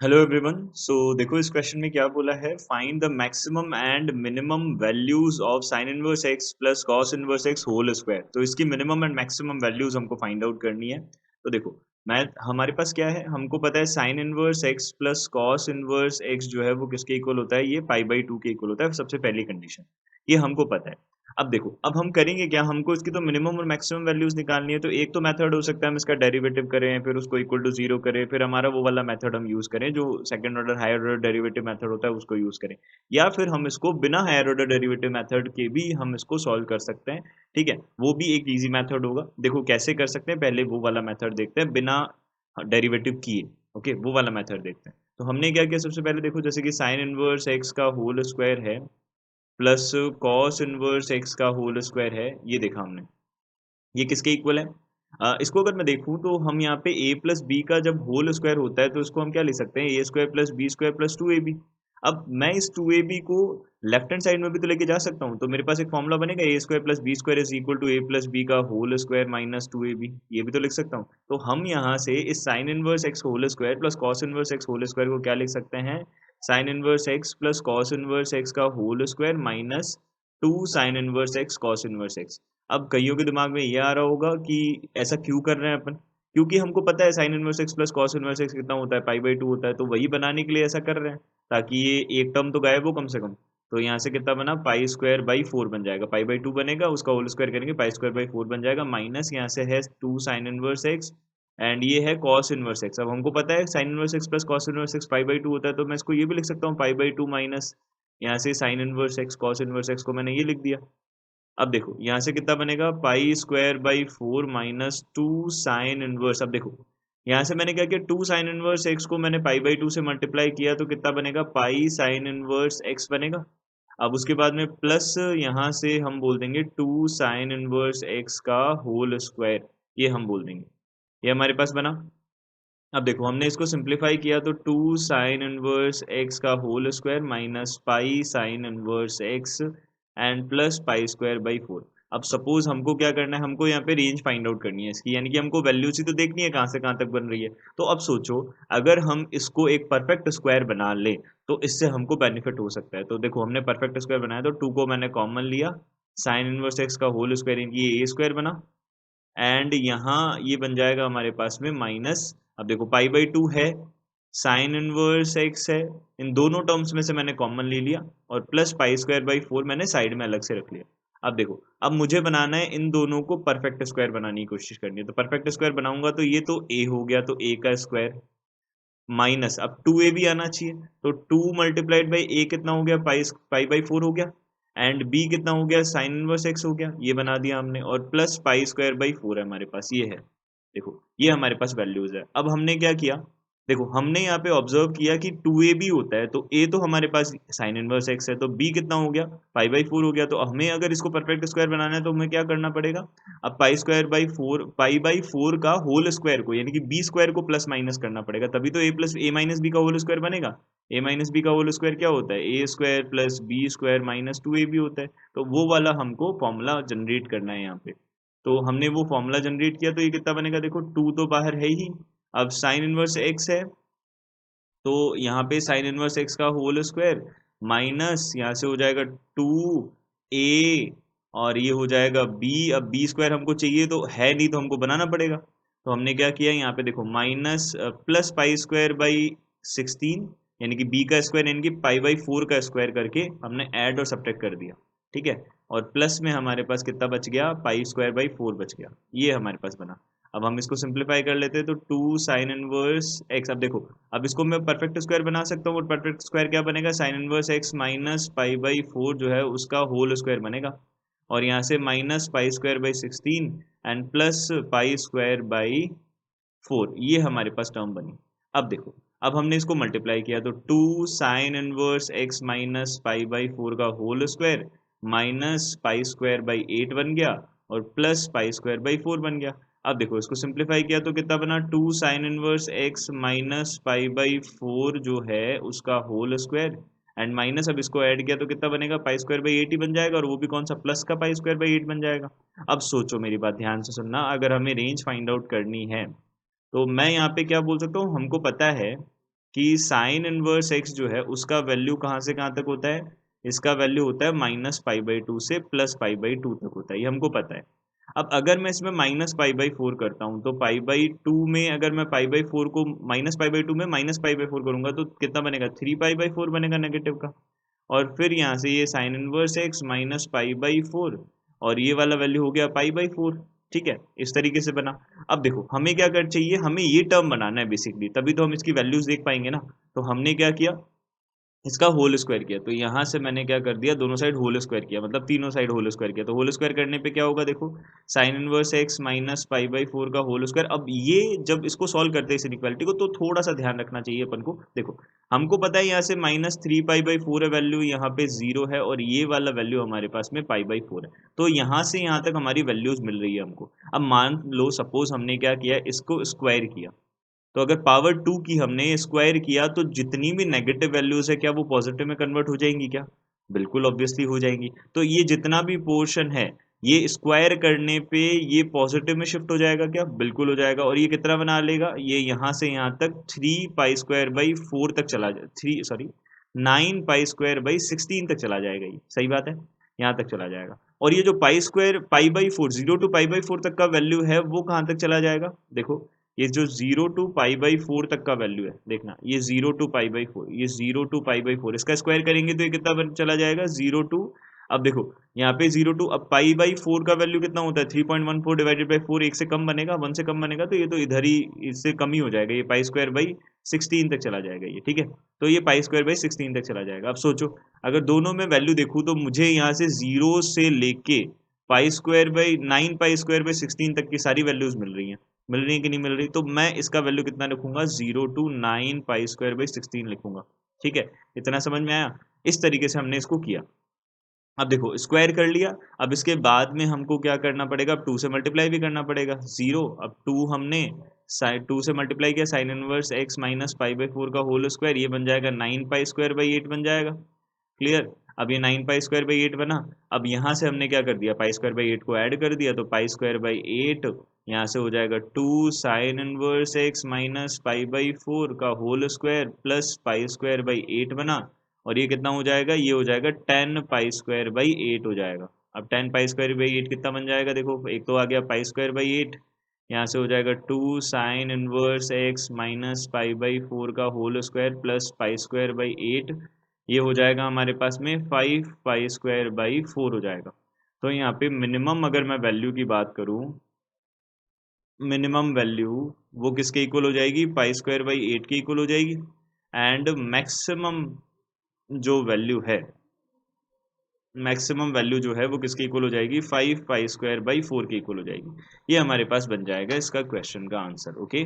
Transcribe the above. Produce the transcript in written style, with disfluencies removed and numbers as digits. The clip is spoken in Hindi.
Hello everyone. देखो इस क्वेश्चन में क्या बोला है, find the maximum and minimum values of sine inverse x plus cos inverse x whole square. तो इसकी मिनिमम एंड मैक्सिमम वैल्यूज हमको फाइंड आउट करनी है। तो देखो, मैं हमारे पास क्या है, हमको पता है sign inverse x plus cos inverse x जो है वो किसके इक्वल होता है, ये पाई बाई 2 के इक्वल होता है, सबसे पहली कंडीशन ये हमको पता है। अब देखो, अब हम करेंगे क्या, हमको इसकी तो मिनिमम और मैक्सिमम वैल्यूज निकालनी है। तो एक तो मेथड हो सकता है हम इसका डेरिवेटिव करें, फिर उसको इक्वल टू जीरो करें, फिर हमारा वो वाला मेथड हम यूज करें जो second order higher order derivative method होता है, उसको यूज करें। या फिर हम इसको बिना हायर ऑर्डर डेरिवेटिव मेथड के भी हम इसको सॉल्व कर सकते हैं। ठीक है, वो भी एक इजी मेथड होगा। देखो कैसे कर सकते हैं, पहले वो वाला मेथड देखते हैं बिना डेरिवेटिव किए। ओके, वो वाला मेथड देखते हैं। तो हमने क्या किया, सबसे पहले देखो, जैसे कि साइन इनवर्स एक्स का होल स्क्वायर है प्लस कॉस इनवर्स एक्स का होल स्क्वायर है, ये देखा हमने। ये किसके इक्वल है? इसको अगर मैं देखूं तो हम यहाँ पे a प्लस बी का जब होल स्क्वायर होता है तो इसको हम क्या लिख सकते हैं, a square plus b square plus 2ab। अब मैं इस 2ab को लेफ्ट हैंड साइड में भी तो लेके जा सकता हूँ, तो मेरे पास एक फॉर्मूला बनेगा, a square plus b square is equal to a plus b का होल स्क्वायर माइनस 2ab। ये भी तो लिख सकता हूँ। तो हम यहाँ से इस sine inverse x whole square plus cos inverse x whole square को क्या लिख सकते हैं, sine inverse x plus cos inverse x का whole square minus 2 sine inverse x cos inverse x. अब कईयों के दिमाग में ये आ रहा होगा कि ऐसा क्यों कर रहे हैं अपन, क्योंकि हमको पता है sign inverse x plus cos inverse x कितना होता है, पाई बाई 2 होता है। तो वही बनाने के लिए ऐसा कर रहे हैं, ताकि ये एक टर्म तो गायब हो कम से कम। तो यहाँ से कितना बना, पाई स्क्वायर बाई 4 बन जाएगा, पाई बाई 2 बनेगा, उसका होल स्क्वायर करेंगे, पाई स्क्वायर बाई 4 बन जाएगा, माइनस यहाँ से है 2 साइन इनवर्स एक्स एंड ये है कॉस इनवर्स एक्स। अब हमको पता है sign inverse x plus cos inverse x pi by 2 होता है, तो मैं इसको ये भी लिख सकता हूँ, पाई बाई 2 माइनस यहाँ से sign inverse x cos inverse x को मैंने ये लिख दिया। अब देखो यहाँ से कितना बनेगा, पाई square by 4 minus 2 sine inverse. अब देखो यहाँ से मैंने क्या किया, 2 साइन इनवर्स एक्स को मैंने पाई बाई 2 से मल्टीप्लाई किया, तो कितना बनेगा, पाई साइन इनवर्स एक्स बनेगा। अब उसके बाद में प्लस यहाँ से हम बोल देंगे 2 साइन इनवर्स एक्स का होल स्क्वायर, ये हम बोल देंगे। ये हमारे पास बना। अब देखो हमने इसको सिंप्लीफाई किया, तो 2 साइन इनवर्स एक्स का whole square minus pi sine inverse x and plus pi square by 4। अब सपोज हमको क्या करना है, हमको यहाँ पे रेंज फाइंड आउट करनी है इसकी, यानी कि हमको वैल्यूज ही तो देखनी है कहाँ से कहाँ तक बन रही है। तो अब सोचो, अगर हम इसको एक परफेक्ट स्क्वायर बना ले तो इससे हमको बेनिफिट हो सकता है। तो देखो हमने परफेक्ट स्क्वायर बनाया, तो 2 को मैंने कॉमन लिया, साइन इनवर्स एक्स का होल स्क्वायर यानी ये ए स्क्वायर बना, एंड यहाँ ये बन जाएगा हमारे पास में माइनस। अब देखो पाई बाई 2 है, साइन इनवर्स एक्स है, इन दोनों टर्म्स में से मैंने कॉमन ले लिया, और प्लस पाई स्क्वायर बाई 4 मैंने साइड में अलग से रख लिया। अब देखो, अब मुझे बनाना है इन दोनों को परफेक्ट स्क्वायर बनाने की कोशिश करनी है। तो परफेक्ट स्क्वायर बनाऊंगा तो ये तो ए हो गया, तो ए का स्क्वायर माइनस अब 2a भी आना चाहिए, तो 2 मल्टीप्लाइड बाई ए कितना हो गया, पाई पाई बाई 4 हो गया, एंड b कितना हो गया, साइन इनवर्स एक्स हो गया, ये बना दिया हमने, और प्लस पाई स्क्वायर बाई 4 है हमारे पास, ये है। देखो ये हमारे पास वैल्यूज है। अब हमने क्या किया, देखो हमने यहाँ पे ऑब्जर्व किया कि 2a भी होता है, तो a तो हमारे पास साइन इनवर्स एक्स है, तो b कितना हो गया, पाई बाई 4 हो गया। तो हमें अगर इसको परफेक्ट स्क्वायर बनाना है तो हमें क्या करना पड़ेगा, अब pi square by 4, pi by 4 का होल स्क्वायर को यानी कि बी स्क्वायर को प्लस माइनस करना पड़ेगा, तभी तो a plus a minus b का होल स्क्वायर बनेगा। ए माइनस बी का होल स्क्वायर क्या होता है, a square plus b square minus 2a भी होता है। तो वो वाला हमको फॉर्मूला जनरेट करना है यहाँ पे। तो हमने वो फॉर्मूला जनरेट किया, तो ये कितना बनेगा, देखो 2 तो बाहर है ही, अब साइन इनवर्स एक्स है, तो यहाँ पे साइन इनवर्स एक्स का होल स्क्वायर माइनस यहाँ से हो जाएगा 2a, और ये हो जाएगा b। अब b स्क्वायर हमको चाहिए तो है नहीं, तो हमको बनाना पड़ेगा। तो हमने क्या किया, यहाँ पे देखो minus plus pi square by 16 यानी कि b का स्क्वायर यानी कि पाई बाई 4 का स्क्वायर करके हमने ऐड और सब्ट्रैक्ट कर दिया। ठीक है, और प्लस में हमारे पास कितना बच गया, पाई स्क्वायर बाई 4 बच गया, ये हमारे पास बना। अब हम इसको सिंप्लीफाई कर लेते हैं, तो 2 साइन इनवर्स एक्स। अब देखो, अब इसको मैं परफेक्ट स्क्वायर बना सकता हूँ, और परफेक्ट स्क्वायर क्या बनेगा, sign inverse x minus pi by 4 जो है उसका होल स्क्वायर बनेगा, और यहाँ से minus pi square by 16 and plus pi square by 4, ये हमारे पास टर्म बनी। अब देखो, अब हमने इसको मल्टीप्लाई किया, तो 2 sine inverse x minus pi by 4 का whole square minus pi square by 8 बन गया, और प्लस पाई स्क्वायर बाई 4 बन गया। अब देखो इसको सिंप्लीफाई किया तो कितना बना, 2 sine inverse x minus pi by 4 जो है उसका होल स्क्वायर, एंड माइनस अब इसको ऐड किया तो कितना बनेगा, पाई स्क्वायर बाई 8 ही बन जाएगा, और वो भी कौन सा, प्लस का पाई स्क्वायर बाई 8 बन जाएगा। अब सोचो, मेरी बात ध्यान से सुनना, अगर हमें रेंज फाइंड आउट करनी है तो मैं यहाँ पे क्या बोल सकता हूँ, हमको पता है कि साइन इनवर्स एक्स जो है उसका वैल्यू कहाँ से कहाँ तक होता है, इसका वैल्यू होता है -π/2 से +π/2 तक होता है, ये हमको पता है। अब अगर मैं इसमें -π/4 करता हूँ तो π/2 में अगर मैं π/4 को -π/2 में -π/4 करूंगा तो कितना बनेगा, 3π/4 बनेगा नेगेटिव का। और फिर यहाँ से ये साइन इनवर्स एक्स -π/4 और ये वाला वैल्यू हो गया π/4। ठीक है, इस तरीके से बना। अब देखो हमें क्या कर चाहिए, हमें ये टर्म बनाना है बेसिकली, तभी तो हम इसकी वैल्यूज देख पाएंगे ना। तो हमने क्या किया, इसका होल स्क्वायर किया। तो यहाँ से मैंने क्या कर दिया, दोनों साइड होल स्क्वायर किया, मतलब तीनों साइड होल स्क्वायर किया। तो होल स्क्वायर करने पे क्या होगा, देखो साइन इनवर्स एक्स -π/4 का होल स्क्वायर। अब ये जब इसको सॉल्व करते हैं इस इनइक्वालिटी को, तो थोड़ा सा ध्यान रखना चाहिए अपन को। देखो हमको पता है यहाँ से -3π/4 है वैल्यू, यहाँ पे 0 है, और ये वाला वैल्यू हमारे पास में π/4 है। तो यहाँ से यहाँ तक हमारी वैल्यूज मिल रही है हमको। अब मान लो सपोज हमने क्या किया, इसको स्क्वायर किया। तो अगर पावर 2 की हमने स्क्वायर किया तो जितनी भी नेगेटिव वैल्यूज है क्या वो पॉजिटिव में कन्वर्ट हो जाएंगी क्या, बिल्कुल ऑब्वियसली हो जाएंगी। तो ये जितना भी पोर्शन है ये स्क्वायर करने पे ये पॉजिटिव में शिफ्ट हो जाएगा क्या, बिल्कुल हो जाएगा। और ये कितना बना लेगा, ये यहाँ से यहाँ तक 3π² 4 तक चला जाए, 9π² 16 तक चला जाएगा। ये सही बात है, यहाँ तक चला जाएगा। और ये जो π/4 0 टू π/4 तक का वैल्यू है वो कहाँ तक चला जाएगा, देखो ये जो 0 टू π/4 तक का वैल्यू है, देखना ये 0 टू π/4, ये 0 टू π/4, इसका स्क्वायर करेंगे तो ये कितना चला जाएगा 0 टू। अब देखो यहाँ पे 0 टू, अब π/4 का वैल्यू कितना होता है 3.14 डिवाइडेड बाई 4, एक से कम बनेगा, 1 से कम बनेगा, तो ये तो इधर ही इससे कम ही हो जाएगा, ये π²/16 तक चला जाएगा ये। ठीक है, तो ये π²/16 तक चला जाएगा। अब सोचो अगर दोनों में वैल्यू देखूँ तो मुझे यहाँ से 0 से लेके π² 9π² 16 तक की सारी वैल्यूज मिल रही हैं, मिल रही है कि नहीं मिल रही। तो मैं इसका वैल्यू कितना लिखूंगा, 0 टू 9π² 16 लिखूंगा। ठीक है, इतना समझ में आया। इस तरीके से हमने इसको किया। अब देखो स्क्वायर कर लिया, अब इसके बाद में हमको क्या करना पड़ेगा, अब 2 से मल्टीप्लाई भी करना पड़ेगा। 0, अब 2 हमने 2 से मल्टीप्लाई किया, साइन इनवर्स एक्स -π/4 का होल स्क्वायर, ये बन जाएगा 9π² 8 बन जाएगा। क्लियर, अब ये 9π² 8 बना। अब यहाँ से हमने क्या कर दिया, π² 8 को ऐड कर दिया, तो π² 8 यहाँ से हो जाएगा 2 साइन इनवर्स एक्स -π/4 का होल स्क्वायर प्लस π² 8 बना। और ये कितना हो जाएगा, ये हो जाएगा 10π² 8 हो जाएगा। अब 10π² 8 कितना बन जाएगा, देखो एक तो आ गया π² 8, यहाँ से हो जाएगा 2 साइन इनवर्स एक्स -π/4 का होल स्क्वायर प्लस π² 8, ये हो जाएगा हमारे पास में 5π² 4 हो जाएगा। तो यहाँ पे मिनिमम अगर मैं वैल्यू की बात करूँ, मिनिमम वैल्यू वो किसके इक्वल हो जाएगी, π² 8 के इक्वल हो जाएगी। एंड मैक्सिमम जो वैल्यू है, मैक्सिमम वैल्यू जो है वो किसके इक्वल हो जाएगी, 5π² 4 के इक्वल हो जाएगी। ये हमारे पास बन जाएगा इसका क्वेश्चन का आंसर। ओके।